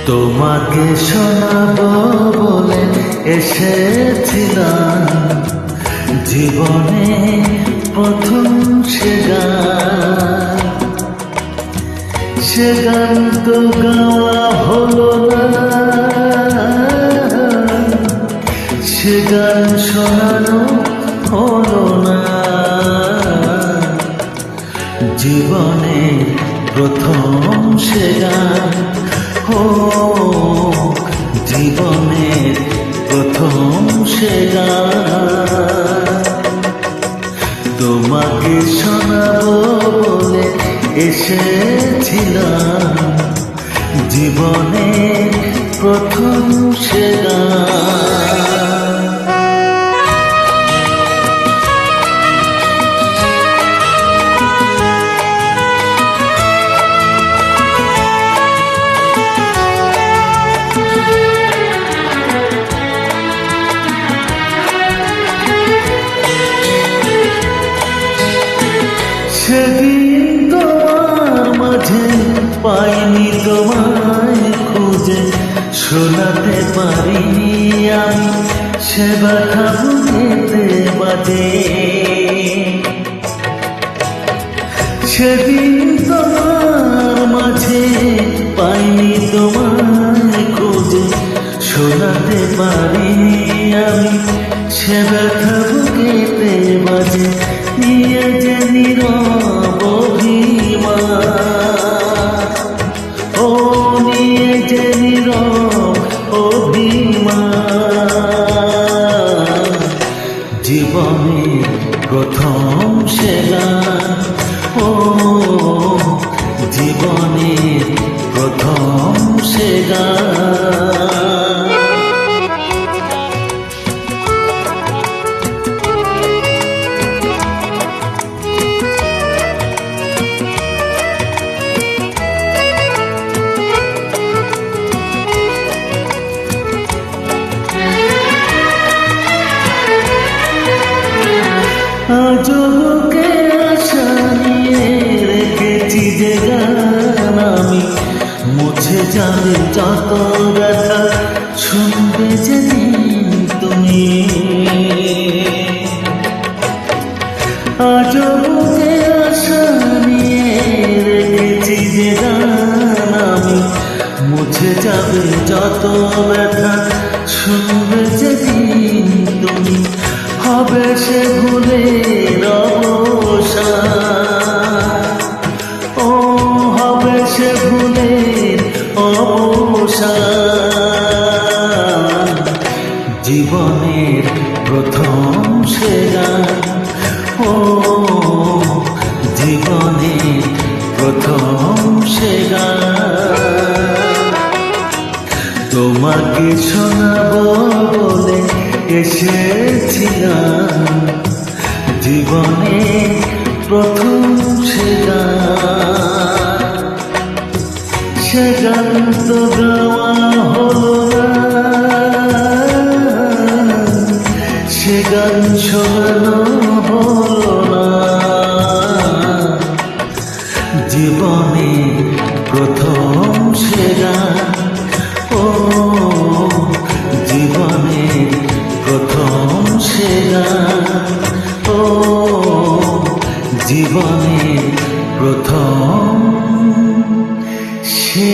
তোমাকে শোনাবো বলে এসেছিলাম, জীবনে প্রথম সে গান তো গাওয়া হলো না, সে গান শোনানো হলো না। জীবনে প্রথম সে গান, ও জীবনের প্রথম সে গান। তোমাকে শোনাবো বলে এসেছিলাম, জীবনের প্রথম সে গান। সেদিন তোমার মাঝে পাইনি তোমায় খুঁজে, শোনাতে পারিনি আমি সে ব্যথা বুকেতে বাজে। সেদিন তোমার মাঝে পাইনি তোমায় খুঁজে, শোনাতে পারিনি আমি সে ব্যথা বুকেতে বাজে। নিয়ে যে নীরব অভিমান, ও নিয়ে যে নীরব অভিমান। জীবনের প্রথম সে গান, ও জীবনের প্রথম সে গান। আজও বুকে আশা নিয়ে রেখেছি যে গান আমি, মুছে যাবে যত ব্যথা শুনবে যেদিন তুমি। আজও বুকে আশা নিয়ে রেখেছি যে গান আমি, মুছে যাবে যত ব্যথা শুনবে যেদিন তুমি। হবে সে ভুলের অবসান, ও হবে সে ভুলের অবসান। জীবনের প্রথম সে গান, ও জীবনের প্রথম সে গান। তোমাকে শোনাবো বলে এসেছিলাম, জীবনে প্রথম সে গান। সে গান তো গাওয়া হলো না, সে গান শোনানো হলো না। জীবনে প্রথম সে গান, ও জীবনের প্রথম সে গান, ও জীবনের প্রথম সে